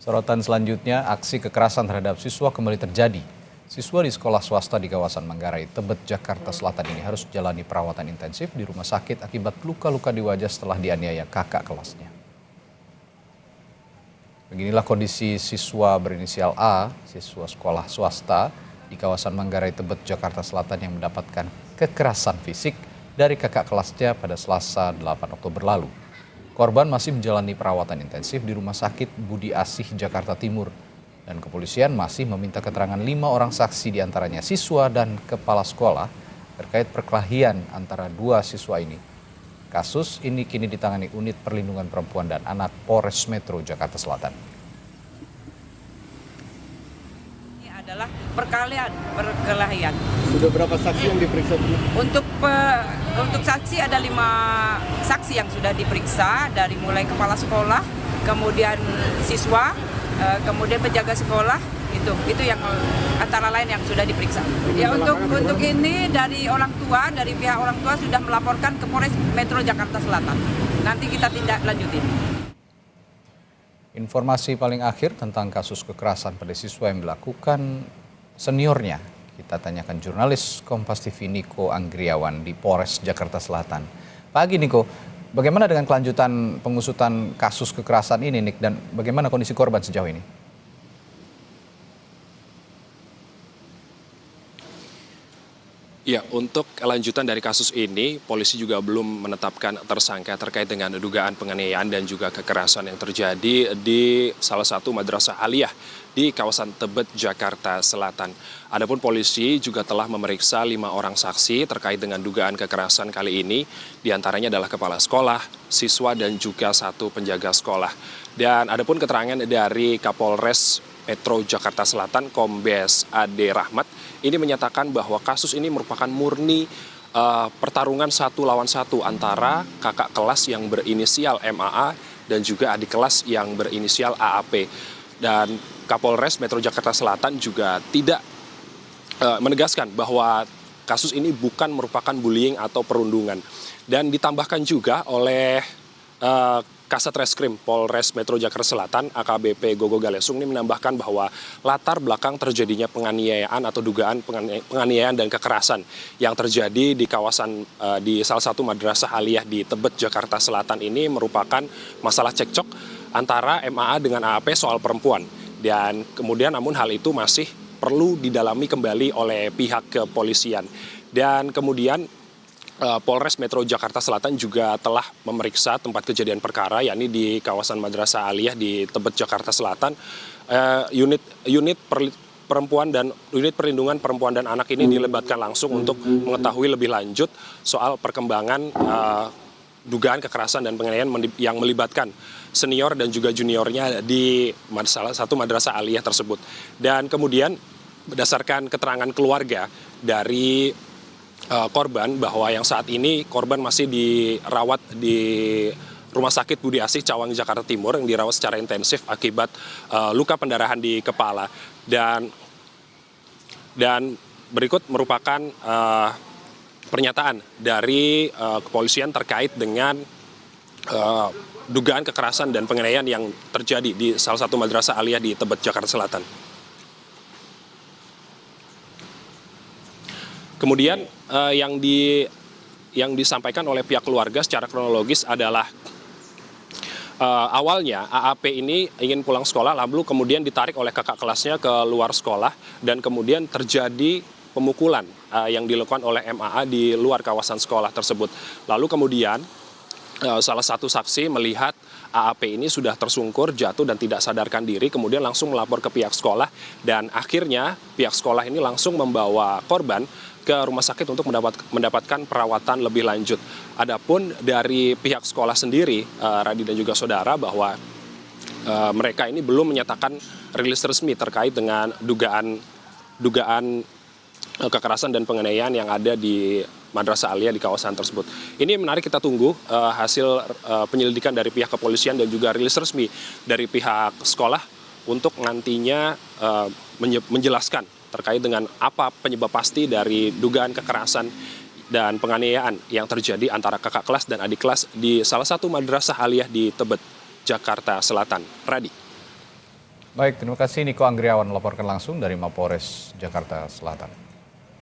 Sorotan selanjutnya, aksi kekerasan terhadap siswa kembali terjadi. Siswa di sekolah swasta di kawasan Manggarai, Tebet, Jakarta Selatan ini harus jalani perawatan intensif di rumah sakit akibat luka-luka di wajah setelah dianiaya kakak kelasnya. Beginilah kondisi siswa berinisial A, siswa sekolah swasta di kawasan Manggarai, Tebet, Jakarta Selatan yang mendapatkan kekerasan fisik dari kakak kelasnya pada Selasa 8 Oktober lalu. Korban masih menjalani perawatan intensif di Rumah Sakit Budi Asih, Jakarta Timur. Dan kepolisian masih meminta keterangan 5 orang saksi diantaranya siswa dan kepala sekolah terkait perkelahian antara dua siswa ini. Kasus ini kini ditangani Unit Perlindungan Perempuan dan Anak Polres Metro Jakarta Selatan. Ini adalah perkelahian. Sudah berapa saksi yang diperiksa? Untuk saksi ada 5 saksi yang sudah diperiksa, dari mulai kepala sekolah, kemudian siswa, kemudian penjaga sekolah, itu yang antara lain yang sudah diperiksa. Ya, untuk ini dari pihak orang tua sudah melaporkan ke Polres Metro Jakarta Selatan. Nanti kita tindak lanjutin. Informasi paling akhir tentang kasus kekerasan pada siswa yang dilakukan seniornya, kita tanyakan jurnalis Kompas TV Niko Anggriawan di Polres Jakarta Selatan. Pagi Niko, bagaimana dengan kelanjutan pengusutan kasus kekerasan ini, Nik, dan bagaimana kondisi korban sejauh ini? Ya, untuk kelanjutan dari kasus ini, polisi juga belum menetapkan tersangka terkait dengan dugaan penganiayaan dan juga kekerasan yang terjadi di salah satu madrasah aliyah di kawasan Tebet, Jakarta Selatan. Adapun polisi juga telah memeriksa 5 orang saksi terkait dengan dugaan kekerasan kali ini, diantaranya adalah kepala sekolah, siswa, dan juga 1 penjaga sekolah. Dan adapun keterangan dari Kapolres Metro Jakarta Selatan, Kombes Ade Rahmat, ini menyatakan bahwa kasus ini merupakan murni pertarungan 1 lawan 1 antara kakak kelas yang berinisial MAA dan juga adik kelas yang berinisial AAP. Dan Kapolres Metro Jakarta Selatan juga tidak menegaskan bahwa kasus ini bukan merupakan bullying atau perundungan. Dan ditambahkan juga oleh Kasat Reskrim Polres Metro Jakarta Selatan AKBP Gogo Galesung ini menambahkan bahwa latar belakang terjadinya penganiayaan atau dugaan penganiayaan dan kekerasan yang terjadi di kawasan di salah satu madrasah aliyah di Tebet, Jakarta Selatan ini merupakan masalah cekcok antara MAA dengan AAP soal perempuan. Dan kemudian namun hal itu masih perlu didalami kembali oleh pihak kepolisian. Dan kemudian Polres Metro Jakarta Selatan juga telah memeriksa tempat kejadian perkara, yakni di kawasan Madrasah Aliyah di Tebet, Jakarta Selatan. Unit perempuan dan unit perlindungan perempuan dan anak ini dilibatkan langsung untuk mengetahui lebih lanjut soal perkembangan dugaan kekerasan dan penganiayaan yang melibatkan senior dan juga juniornya di salah satu Madrasah Aliyah tersebut. Dan kemudian berdasarkan keterangan keluarga dari korban, bahwa yang saat ini korban masih dirawat di Rumah Sakit Budi Asih Cawang, Jakarta Timur, yang dirawat secara intensif akibat luka pendarahan di kepala. Dan berikut merupakan pernyataan dari kepolisian terkait dengan dugaan kekerasan dan penganiayaan yang terjadi di salah satu madrasah aliyah di Tebet, Jakarta Selatan. Kemudian yang disampaikan oleh pihak keluarga secara kronologis adalah awalnya AAP ini ingin pulang sekolah, lalu kemudian ditarik oleh kakak kelasnya ke luar sekolah, dan kemudian terjadi pemukulan yang dilakukan oleh MAA di luar kawasan sekolah tersebut. Lalu kemudian salah satu saksi melihat AAP ini sudah tersungkur, jatuh dan tidak sadarkan diri, kemudian langsung melapor ke pihak sekolah, dan akhirnya pihak sekolah ini langsung membawa korban ke rumah sakit untuk mendapatkan perawatan lebih lanjut. Adapun dari pihak sekolah sendiri, Radi dan juga saudara, bahwa mereka ini belum menyatakan rilis resmi terkait dengan dugaan kekerasan dan penganiayaan yang ada di Madrasah Aliyah di kawasan tersebut. Ini menarik, kita tunggu hasil penyelidikan dari pihak kepolisian dan juga rilis resmi dari pihak sekolah untuk nantinya menjelaskan terkait dengan apa penyebab pasti dari dugaan kekerasan dan penganiayaan yang terjadi antara kakak kelas dan adik kelas di salah satu madrasah aliyah di Tebet, Jakarta Selatan. Radi. Baik, terima kasih Niko Anggriawan melaporkan langsung dari Mapores Jakarta Selatan.